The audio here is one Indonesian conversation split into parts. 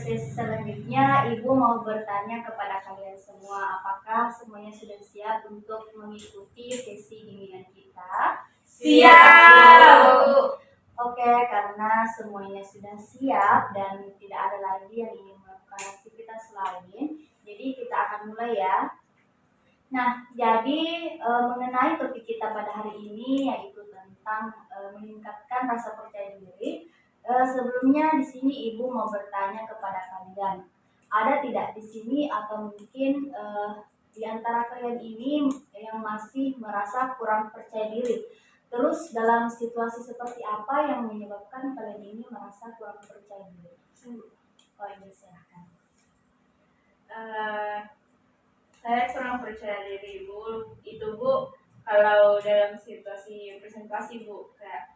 sesi selanjutnya, Ibu mau bertanya kepada kalian semua, apakah semuanya sudah siap untuk mengikuti sesi bimbingan kita? Siap. Oke, karena semuanya sudah siap dan tidak ada lagi yang ingin melakukan aktivitas lain, jadi kita akan mulai ya. Nah, jadi mengenai topik kita pada hari ini yaitu tentang meningkatkan rasa percaya diri. Sebelumnya di sini Ibu mau bertanya kepada kalian, ada tidak di sini atau mungkin di antara kalian ini yang masih merasa kurang percaya diri? Terus dalam situasi seperti apa yang menyebabkan kalian ini merasa kurang percaya diri? Oh ini silahkan. Saya kurang percaya diri Bu, itu Bu kalau dalam situasi presentasi Bu, kayak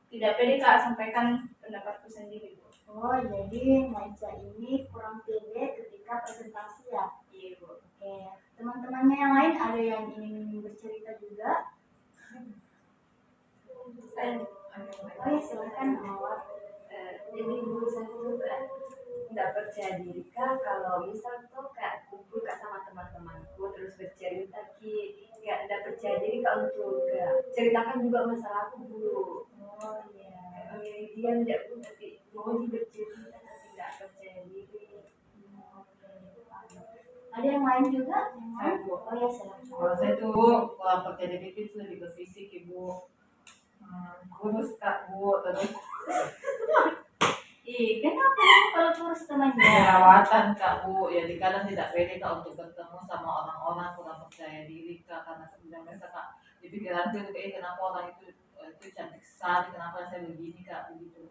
tidak pede Kak sampaikan pendapatku sendiri Bu. Oh jadi Najwa ini kurang pede ketika presentasi ya? Iya Bu. Oke, teman-temannya yang lain ada yang ingin bercerita juga? Oh ya silakan Mawar. Jadi dulu saya juga nggak percaya diri Kak kalau misal tuh Kak kumpul Kak sama teman-temanku terus bercerita Ki nggak percaya diri Kak untuk ceritakan juga masalahku Bu. Oh iya. Dia tidak pun tapi mau bercerita tapi nggak percaya diri. Ada yang lain juga? Saya Bu. Oh ya silakan. Kalau saya tuh Bu, kurang percaya diri itu lebih ke fisik Ibu. Kurus Kak Bu, terus Kenapa kalau kurus temannya? perawatan Kak Bu, ya kadang tidak pede Kak untuk bertemu sama orang-orang, kurang percaya diri Kak karena sebenarnya Kak di pikiran itu kenapa orang itu cantik sekali, kenapa saya begini Kak begitu.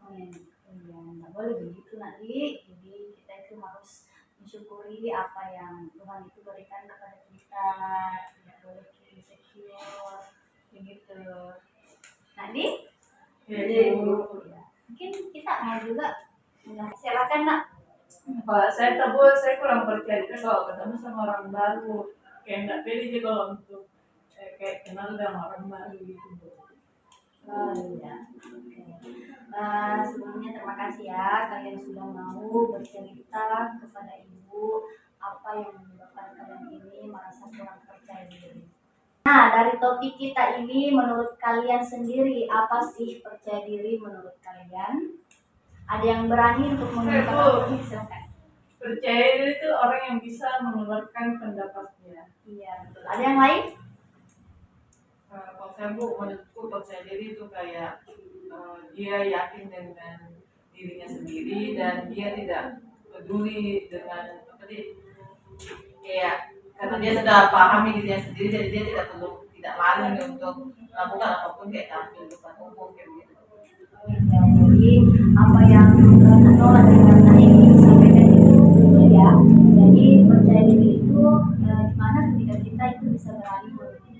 Oh iya, nggak boleh begitu nanti. Jadi kita itu harus mensyukuri apa yang Tuhan itu berikan kepada kita. Tidak boleh insecure begitu. Nanti? Iya Bu. Mungkin kita mau juga. Silakan nak. Kalau saya tahu saya kurang percaya diri kalau ketemu sama orang baru, kayak nggak pede sih kalau untuk kayak kenal dengan orang baru gitu Bu. Oh iya. Oke. Sebelumnya terima kasih ya kalian sudah mau bercerita kepada Ibu apa yang menyebabkan kalian ini merasa kurang percaya diri. Nah, dari topik kita ini menurut kalian sendiri apa sih percaya diri menurut kalian? Ada yang berani untuk mengungkapkan ini? Silakan. Percaya diri itu orang yang bisa mengeluarkan pendapatnya. Iya, betul. Ada yang lain? Kalau saya Bu, menurutku percaya diri itu kayak dia yakin dengan dirinya sendiri dan dia tidak peduli dengan kayak karena dia sudah pahami dirinya sendiri jadi dia tidak malu nih untuk melakukan apapun kayak tampil depan umum kayak gitu. Ya, jadi apa yang Nola dan Nana ini sampaikan itu betul ya. Jadi percaya diri itu dimana ketika kita itu bisa berani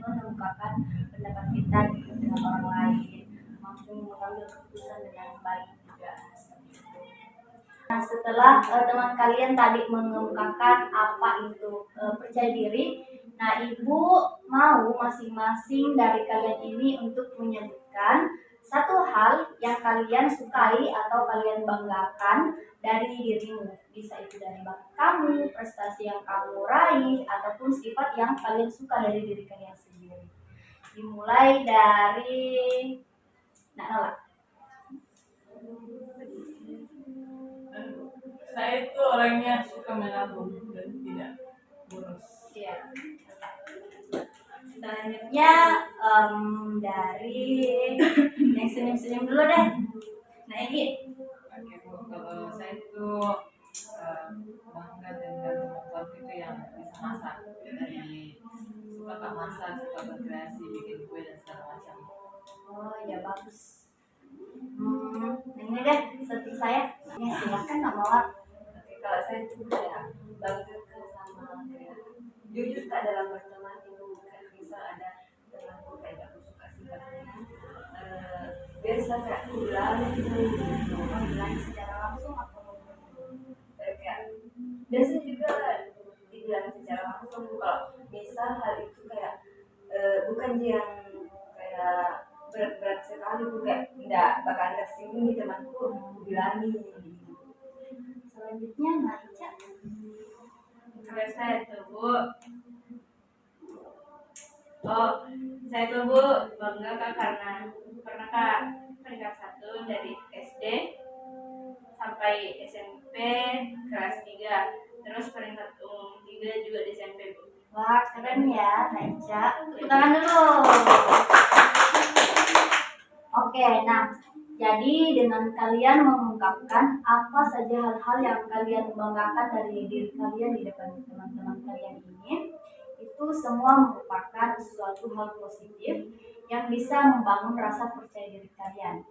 mengungkapkan pendapat kita gitu dengan orang lain, mampu mengambil keputusan dengan baik juga seperti itu. Nah setelah teman kalian tadi mengemukakan apa itu percaya diri, nah Ibu mau masing-masing dari kalian ini untuk menyebutkan satu hal yang kalian sukai atau kalian banggakan dari dirimu. Bisa itu dari bakat kamu, prestasi yang kamu raih, ataupun sifat yang kalian suka dari diri kalian sendiri. Dimulai dari Nak Nola. Saya itu orangnya suka menabung dan tidak boros. Iya. Selanjutnya dari yang senyum-senyum dulu deh. Nah ini. Oke Bu, kalau saya itu bangga dengan teman-teman itu yang bisa masak dari suka Kak masak, suka berkreasi, bikin kue dan segala macam. Oh ya bagus. Ini deh seperti saya. Ya silakan Kak Mawar. Kalau saya itu kayak bangga sama kayak jujur Kak dalam berteman itu kan bisa ada temanku kayak aku suka sifatnya biasa Kak bilang Secara langsung atau kayak biasa juga dibilang secara langsung kalau misal hal itu kayak bukan yang kayak berat-berat sekali bukan tidak bakal tersinggung di temanku aku bilangin gitu. selanjutnya Nak Ica. Kalau saya tuh Bu, oh saya tuh Bu bangga Kak karena pernah Kak peringkat 1 dari SD sampai SMP kelas 3, terus peringkat umum 3 juga di SMP Bu. Wah, keren ya Nak Ica. Tepuk tangan dulu. Oke, nah jadi dengan kalian mengungkapkan apa saja hal-hal yang kalian banggakan dari diri kalian di depan teman-teman kalian ini, itu semua merupakan suatu hal positif yang bisa membangun rasa percaya diri kalian.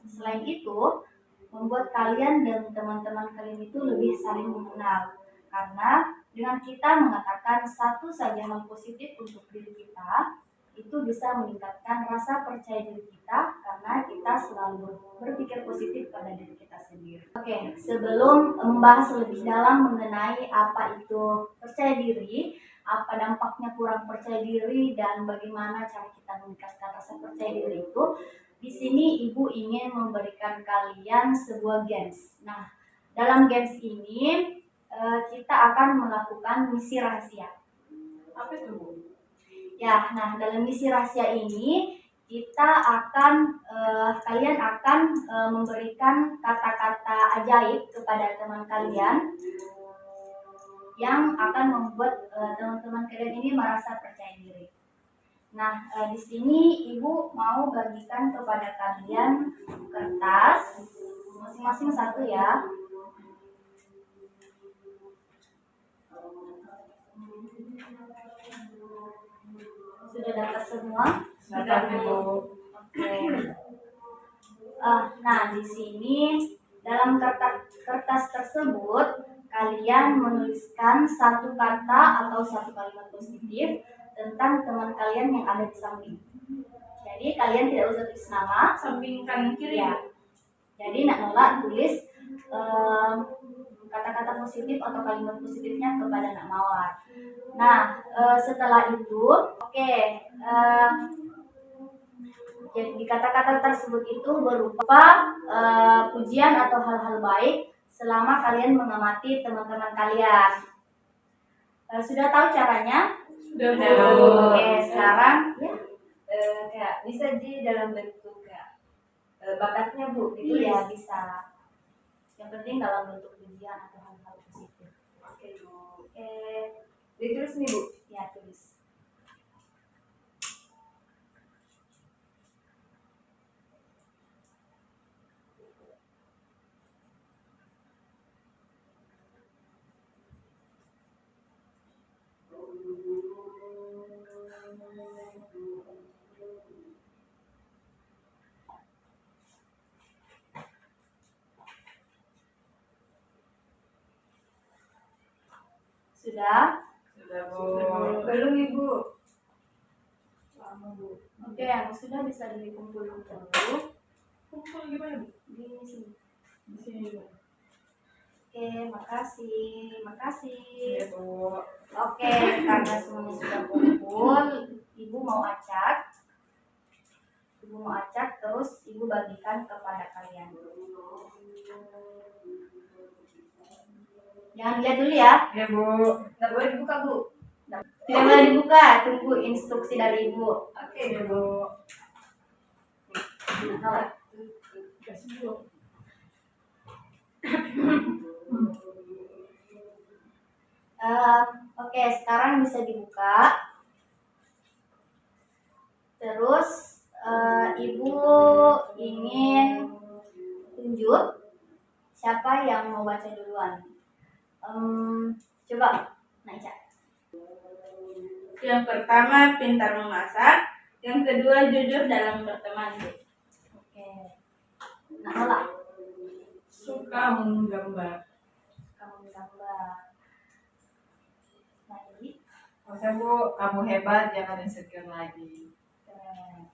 Selain itu, membuat kalian dan teman-teman kalian itu lebih saling mengenal. Karena dengan kita mengatakan satu saja hal positif untuk diri kita, itu bisa meningkatkan rasa percaya diri kita karena kita selalu berpikir positif pada diri kita sendiri. Oke, sebelum membahas lebih dalam mengenai apa itu percaya diri, apa dampaknya kurang percaya diri, dan bagaimana cara kita meningkatkan rasa percaya diri itu, di sini Ibu ingin memberikan kalian sebuah games. Nah, dalam games ini kita akan melakukan misi rahasia. Apa itu Bu? Ya, nah dalam misi rahasia ini kita akan kalian akan memberikan kata-kata ajaib kepada teman kalian yang akan membuat teman-teman kalian ini merasa percaya diri. Nah, di sini Ibu mau bagikan kepada kalian kertas masing-masing satu ya. Sudah dapat semua? Dapat Bu. Oke. Nah, di sini dalam kertas tersebut kalian menuliskan satu kata atau satu kalimat positif tentang teman kalian yang ada di samping. Jadi kalian tidak usah tulis nama, Samping kanan kiri ya. Jadi Nak Nola tulis kata-kata positif atau kalimat positifnya kepada Nak Mawar. Nah, setelah itu, jadi kata-kata tersebut itu berupa pujian atau hal-hal baik selama kalian mengamati teman-teman kalian. Sudah tahu caranya? Sudah Bu. Oke, sekarang ya. Kak, bisa di dalam bentuk Kak bakatnya Bu, Iya, ditulis. bisa. Yang penting dalam bentuk pujian atau hal-hal positif. Oke Bu. Oke, Ditulis nih Bu. ya tulis. Sudah? Sudah Bu. Belum Ibu. Oke, yang sudah bisa dikumpulkan dulu. Kumpul gimana Bu? Di sini. Di sini Bu. Oke, makasih. Iya Bu. Oke, karena semuanya sudah kumpul, Ibu mau acak. Terus Ibu bagikan kepada kalian. Jangan dilihat dulu ya. Iya Bu. Nggak boleh dibuka Bu. Tidak boleh dibuka. Tunggu instruksi dari Ibu. Oke Iya Bu. Bu. Nah, Kasih Bu. Oke, sekarang bisa dibuka. Terus Ibu ingin tunjuk siapa yang mau baca duluan. Coba, Naica. Yang pertama pintar memasak, yang kedua jujur dalam berteman Bu. Oke. Nah, Nola, Suka menggambar. kamu gambar. Nah, ini Masa Bu, kamu hebat, jangan insecure lagi. keren.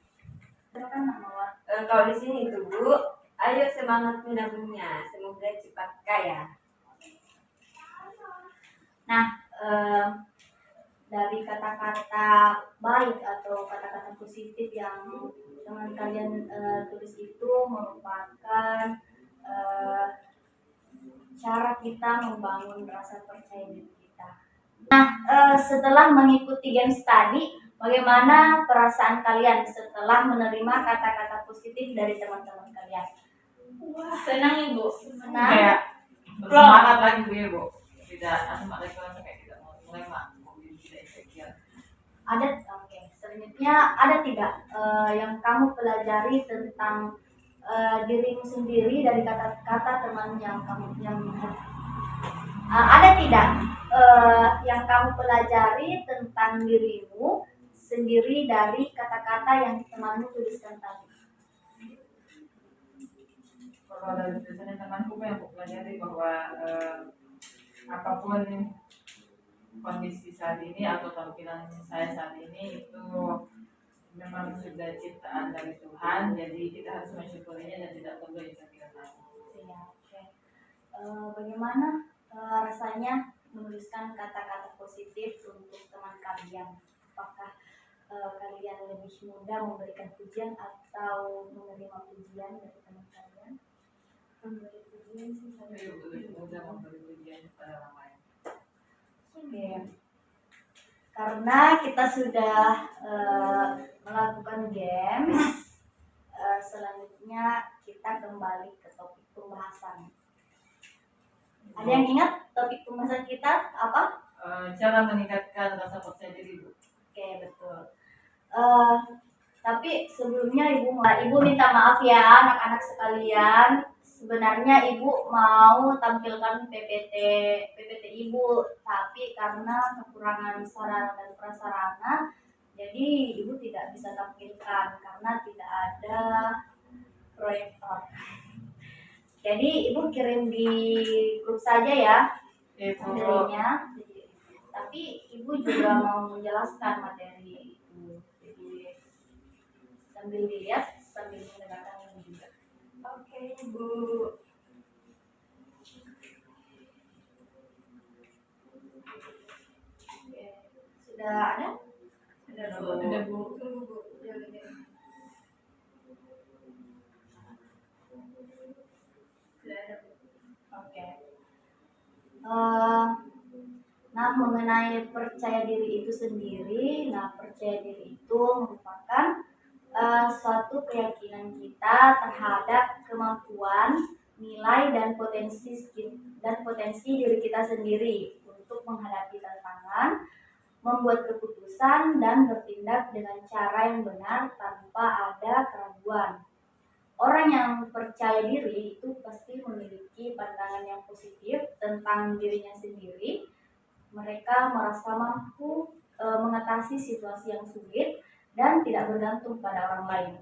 Silakan Nak Mawar. Kalau di sini tuh Bu, ayo semangat menabungnya, semoga cepat kaya. Nah, dari kata-kata baik atau kata-kata positif yang teman kalian tulis itu merupakan cara kita membangun rasa percaya diri kita. Setelah mengikuti games tadi, bagaimana perasaan kalian setelah menerima kata-kata positif dari teman-teman kalian? Senang Ibu. Senang? Kayak bersemangat lagi Bu ya Bu. Tidak, mereka kayak tidak mau mulai mungkin tidak insecure. Oke. Selanjutnya ada tidak yang kamu pelajari tentang dirimu sendiri dari kata-kata teman yang ada tidak yang kamu pelajari tentang dirimu sendiri dari kata-kata yang temanmu tuliskan tadi? Kalau dari tulisannya temanku yang aku pelajari bahwa apapun kondisi saat ini atau tampilan saya saat ini itu memang sudah ciptaan dari Tuhan, jadi kita harus mensyukurinya dan tidak perlu insecure lagi. Ya, oke. Bagaimana rasanya menuliskan kata-kata positif untuk teman kalian? Apakah kalian lebih mudah memberikan pujian atau menerima pujian dari teman kalian? Memberi pujian sih saya Saya lebih mudah memberi pujian kepada orang lain. Oke. Karena kita sudah melakukan games, selanjutnya kita kembali ke topik pembahasan. Ada yang ingat topik pembahasan kita apa? Cara meningkatkan rasa percaya diri Bu. Oke, betul. Tapi sebelumnya ibu minta maaf ya anak-anak sekalian. Sebenarnya ibu mau tampilkan PPT ibu, tapi karena kekurangan sarana dan prasarana, jadi ibu tidak bisa tampilkan karena tidak ada proyektor. Jadi ibu kirim di grup saja ya Ibu materinya. Tapi ibu juga mau menjelaskan materi itu. Jadi sambil dilihat, sambil mendengarkan ibu juga. Oke, Bu. Oke. Sudah ada? Ada Bu. Tunggu, Bu. Jangan deh. Sudah ada. Oke. Nah, mengenai percaya diri itu sendiri, percaya diri itu merupakan suatu keyakinan kita terhadap kemampuan, nilai dan potensi diri kita sendiri untuk menghadapi tantangan, membuat keputusan dan bertindak dengan cara yang benar tanpa ada keraguan. Orang yang percaya diri itu pasti memiliki pandangan yang positif tentang dirinya sendiri. Mereka merasa mampu mengatasi situasi yang sulit dan tidak bergantung pada orang lain.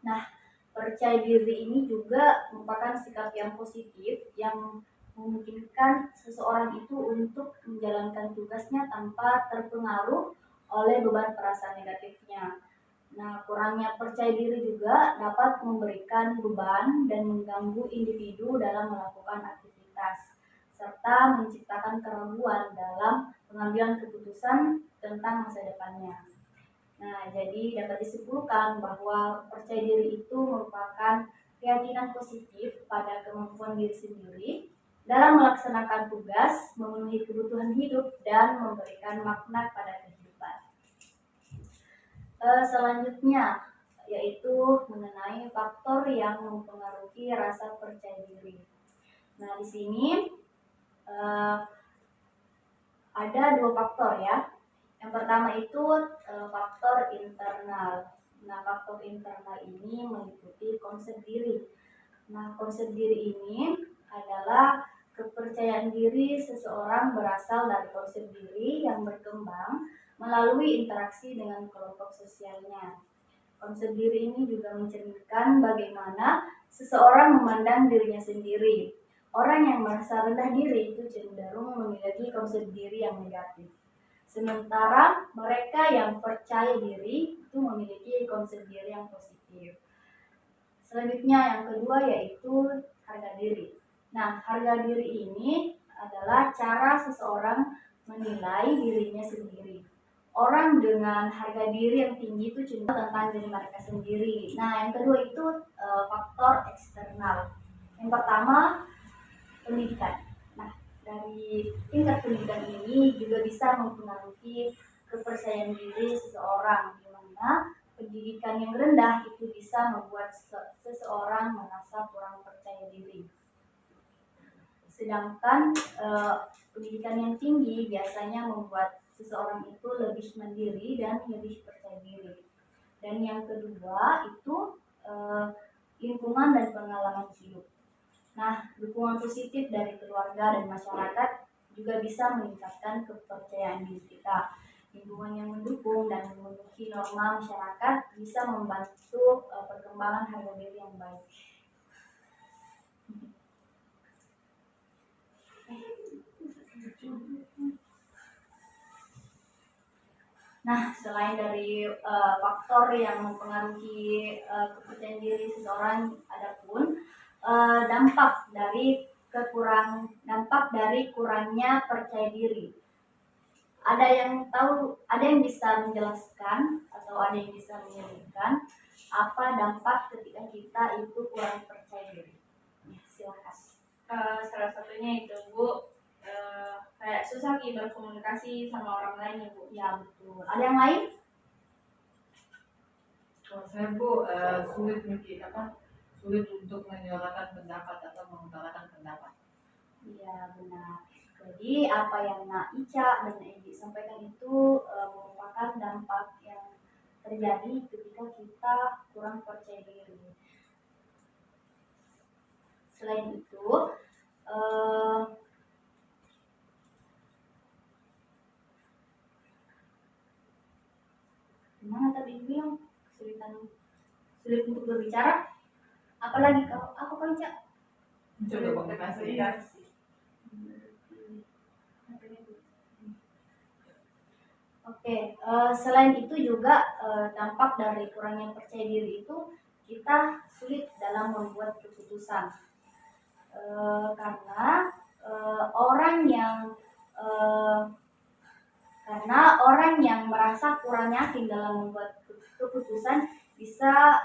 Nah, percaya diri ini juga merupakan sikap yang positif yang memungkinkan seseorang itu untuk menjalankan tugasnya tanpa terpengaruh oleh beban perasaan negatifnya. Nah, kurangnya percaya diri juga dapat memberikan beban dan mengganggu individu dalam melakukan aktivitas, serta menciptakan keraguan dalam pengambilan keputusan tentang masa depannya. Nah, jadi dapat disimpulkan bahwa percaya diri itu merupakan keyakinan positif pada kemampuan diri sendiri dalam melaksanakan tugas, memenuhi kebutuhan hidup, dan memberikan makna pada kehidupan. Selanjutnya yaitu mengenai faktor yang mempengaruhi rasa percaya diri. Nah, di sini ada dua faktor ya. Yang pertama itu faktor internal. Nah, faktor internal ini meliputi konsep diri. Nah, konsep diri ini adalah kepercayaan diri seseorang berasal dari konsep diri yang berkembang melalui interaksi dengan kelompok sosialnya. Konsep diri ini juga mencerminkan bagaimana seseorang memandang dirinya sendiri. Orang yang merasa rendah diri itu cenderung memiliki konsep diri yang negatif. Sementara mereka yang percaya diri itu memiliki konsep diri yang positif. Selanjutnya yang kedua yaitu harga diri. Nah, harga diri ini adalah cara seseorang menilai dirinya sendiri. Orang dengan harga diri yang tinggi itu cenderung tentang diri mereka sendiri. Nah, yang kedua itu faktor eksternal. Yang pertama, pendidikan. Nah, dari tingkat pendidikan ini juga bisa mempengaruhi kepercayaan diri seseorang, di mana pendidikan yang rendah itu bisa membuat seseorang merasa kurang percaya diri. Sedangkan pendidikan yang tinggi biasanya membuat seseorang itu lebih mandiri dan lebih percaya diri. Dan yang kedua itu lingkungan dan pengalaman hidup. Nah, dukungan positif dari keluarga dan masyarakat juga bisa meningkatkan kepercayaan diri kita. Lingkungan yang mendukung dan memenuhi norma masyarakat bisa membantu perkembangan harga diri yang baik. Nah, selain dari faktor yang mempengaruhi kepercayaan diri seseorang, adapun dampak dari kurangnya percaya diri. Ada yang bisa menjelaskan atau ada yang bisa menyebutkan apa dampak ketika kita itu kurang percaya diri? Ya, silakan. Salah satunya itu Bu, kayak susah berkomunikasi sama orang lain ya Bu. Ya, betul. Ada yang lain? Kalau saya Bu sulit untuk menyuarakan pendapat atau mengutarakan pendapat. Iya, benar. Jadi apa yang Ica dan Edi sampaikan itu merupakan dampak yang terjadi ketika kita kurang percaya diri. Selain itu, gimana tadi bilang sulit untuk berbicara? Apalagi kalau apa Kak Ica? Coba komunikasi. Oke, selain itu juga dampak dari kurangnya percaya diri itu kita sulit dalam membuat keputusan. Karena orang yang merasa kurang yakin dalam membuat keputusan bisa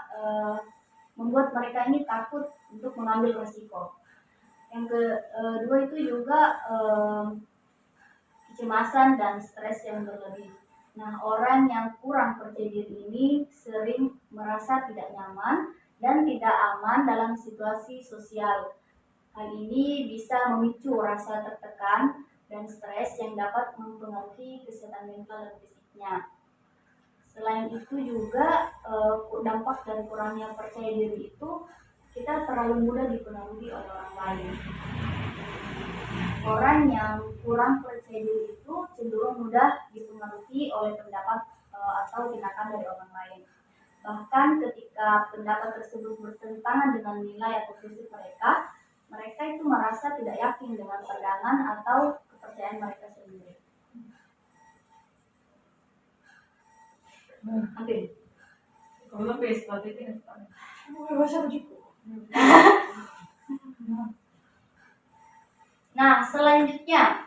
membuat mereka ini takut untuk mengambil resiko. Yang kedua itu juga kecemasan dan stres yang berlebih. Nah, orang yang kurang percaya diri ini sering merasa tidak nyaman dan tidak aman dalam situasi sosial. Hal ini bisa memicu rasa tertekan dan stres yang dapat mempengaruhi kesehatan mental dan fisiknya. Selain itu juga dampak dari kurangnya percaya diri itu kita terlalu mudah dipengaruhi oleh orang lain. Orang yang kurang percaya diri itu cenderung mudah dipengaruhi oleh pendapat atau tindakan dari orang lain. Bahkan ketika pendapat tersebut bertentangan dengan nilai atau prinsip mereka itu merasa tidak yakin dengan pandangan atau kepercayaan mereka sendiri. Ambil. Kalau lebih seperti itu, Nah, selanjutnya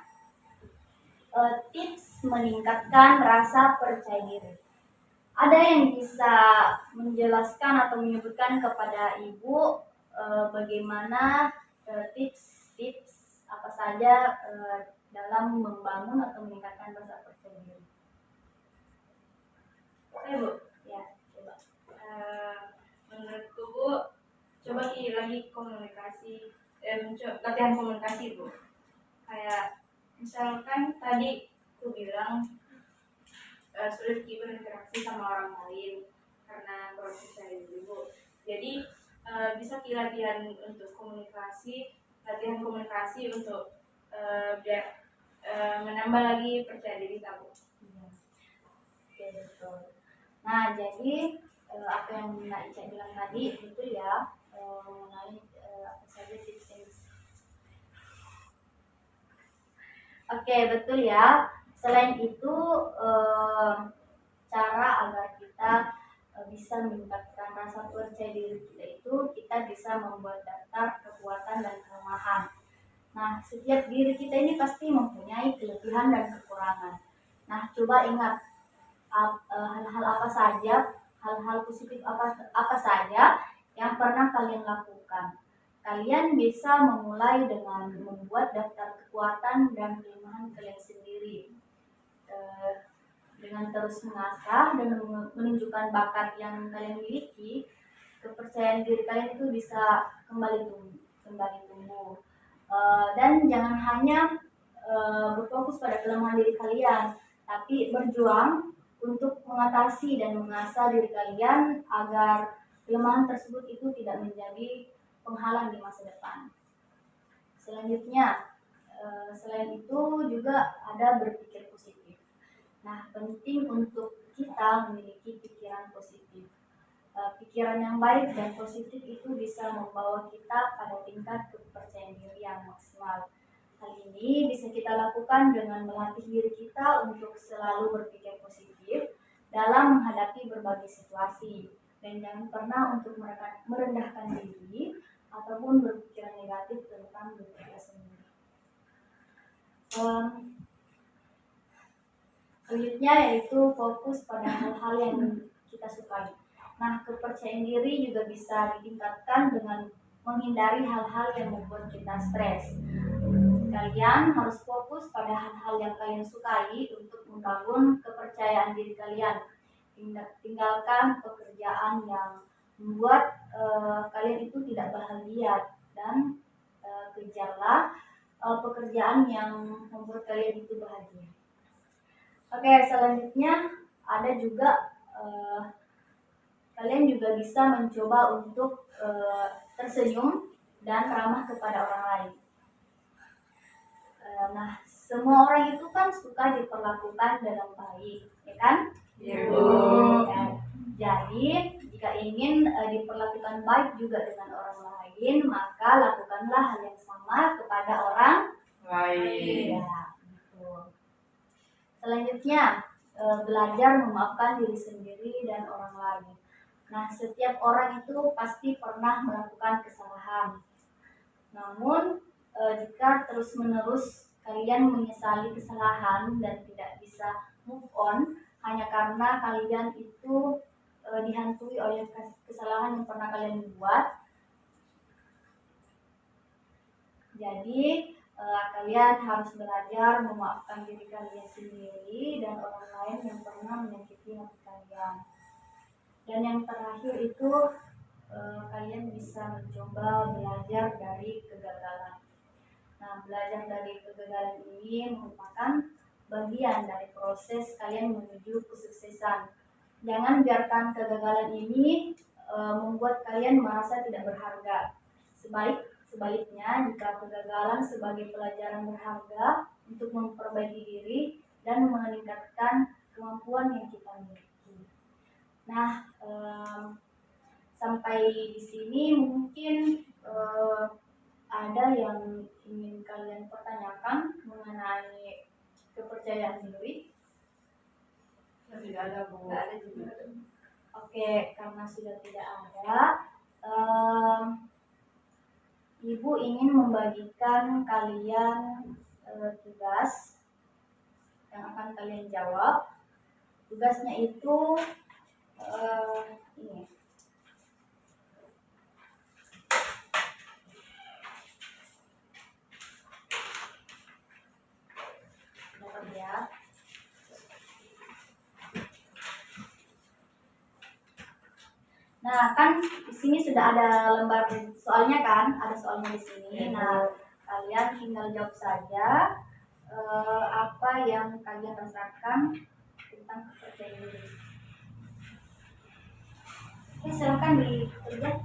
tips meningkatkan rasa percaya diri. Ada yang bisa menjelaskan atau menyebutkan kepada Ibu bagaimana tips apa saja dalam membangun atau meningkatkan rasa percaya diri? Oke Bu, Ya, coba. menurutku Bu, coba lagi komunikasi, latihan komunikasi Bu. Kayak misalkan tadi aku bilang sulit berinteraksi sama orang lain karena kurang percaya diri Bu. Jadi bisa latihan untuk latihan komunikasi untuk biar menambah lagi percaya diri kamu. Oke, betul. Nah, jadi apa yang Ica bilang tadi betul ya, mengenai apa saja tips yang Oke, betul ya. Selain itu, cara agar kita bisa meningkatkan rasa percaya diri kita itu, kita bisa membuat daftar kekuatan dan kelemahan. Nah, setiap diri kita ini pasti mempunyai kelebihan dan kekurangan. Nah, coba ingat hal-hal positif apa saja yang pernah kalian lakukan. Kalian bisa memulai dengan membuat daftar kekuatan dan kelemahan kalian sendiri. Dengan terus mengasah dan menunjukkan bakat yang kalian miliki, kepercayaan diri kalian itu bisa kembali tumbuh. Dan jangan hanya berfokus pada kelemahan diri kalian, tapi berjuang untuk mengatasi dan mengasah diri kalian agar kelemahan tersebut itu tidak menjadi penghalang di masa depan. Selanjutnya, selain itu juga ada berpikir positif. Nah, penting untuk kita memiliki pikiran positif. Pikiran yang baik dan positif itu bisa membawa kita pada tingkat kepercayaan diri yang maksimal. Hal ini bisa kita lakukan dengan melatih diri kita untuk selalu berpikir positif dalam menghadapi berbagai situasi, dan jangan pernah untuk merendahkan diri ataupun berpikiran negatif tentang diri kita sendiri. Selanjutnya yaitu fokus pada hal-hal yang kita sukai. Nah, kepercayaan diri juga bisa ditingkatkan dengan menghindari hal-hal yang membuat kita stres. Kalian harus fokus pada hal-hal yang kalian sukai untuk membangun kepercayaan diri kalian. Tinggalkan pekerjaan yang membuat kalian itu tidak bahagia, dan kejarlah pekerjaan yang membuat kalian itu bahagia. Oke, selanjutnya ada juga kalian juga bisa mencoba untuk tersenyum dan ramah kepada orang lain. Nah, semua orang itu kan suka diperlakukan dengan baik, ya kan? Iya, Bu. Jadi, jika ingin diperlakukan baik juga dengan orang lain, maka lakukanlah hal yang sama kepada orang lain. ya, gitu. Selanjutnya, belajar memaafkan diri sendiri dan orang lain. Nah, setiap orang itu pasti pernah melakukan kesalahan. Namun, jika terus-menerus kalian menyesali kesalahan dan tidak bisa move on hanya karena kalian itu dihantui oleh kesalahan yang pernah kalian buat, jadi kalian harus belajar memaafkan diri kalian sendiri dan orang lain yang pernah menyakiti hati kalian. Dan yang terakhir itu kalian bisa mencoba belajar dari kegagalan. Nah, belajar dari kegagalan ini merupakan bagian dari proses kalian menuju kesuksesan. Jangan biarkan kegagalan ini membuat kalian merasa tidak berharga. Sebaliknya, jika kegagalan sebagai pelajaran berharga untuk memperbaiki diri dan meningkatkan kemampuan yang kita miliki. Nah, sampai di sini mungkin ada yang ingin kalian pertanyakan mengenai kepercayaan diri? Tidak ada, Bu. Nggak ada juga. Oke, karena sudah tidak ada, Ibu ingin membagikan kalian tugas yang akan kalian jawab. Tugasnya itu ini. Dapat ya. Nah, kan di sini sudah ada lembar soalnya kan, ada soalnya di sini. Nah, kalian tinggal jawab saja apa yang kalian rasakan tentang kepercayaan diri. Oke, silakan dilihat.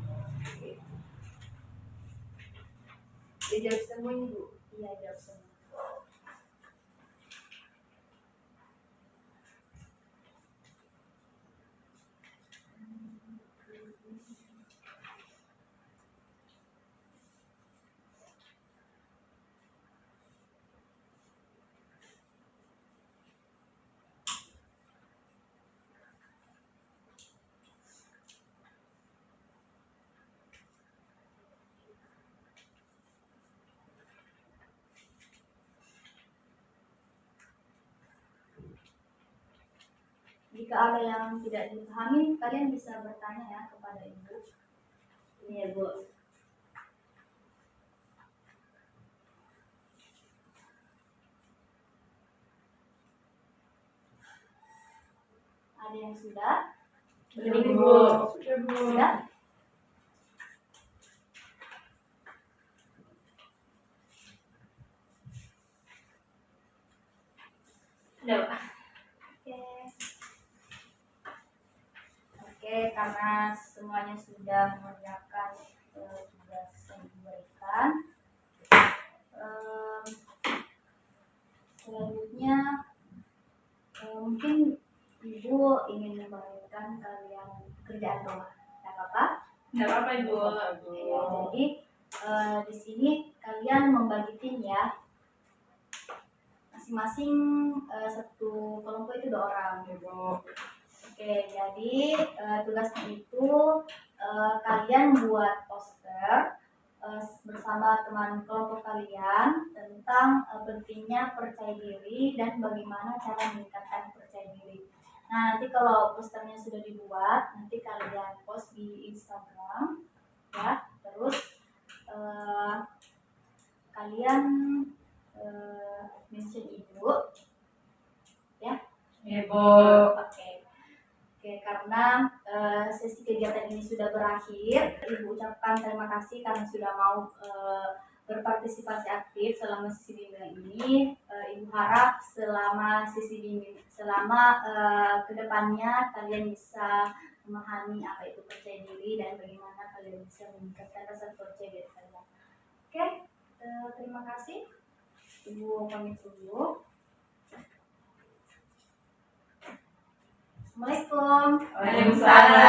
Dijawab semua Ibu. Iya, jawab semua. Jika ada yang tidak dipahami, kalian bisa bertanya ya kepada Ibu. Iya, Bu. Ada yang sudah? Belum, Belum? Bu. Sudah? Udah, Pak. Oke. Oke, karena semuanya sudah mengerjakan tugas yang diberikan, em, selanjutnya mungkin Ibu ingin memberikan kalian kerjaan rumah, tidak apa-apa? Nggak apa-apa, Ibu. Ya, jadi di sini kalian membagi tim ya, masing-masing satu kelompok itu 2 orang. Oke, jadi tugasnya itu kalian buat poster bersama teman kelompok kalian tentang pentingnya percaya diri dan bagaimana cara meningkatkan percaya diri. Nah, nanti kalau posternya sudah dibuat, nanti kalian post di Instagram, ya. Terus kalian mention Ibu, ya. Ibu. Oke, karena sesi kegiatan ini sudah berakhir, Ibu ucapkan terima kasih karena sudah mau berpartisipasi aktif selama sesi bimbingan ini. Ibu harap selama kedepannya kalian bisa memahami apa itu percaya diri dan bagaimana kalian bisa meningkatkan rasa percaya diri kalian. Oke, terima kasih. Ibu pamit dulu. Assalamualaikum. Waalaikumsalam.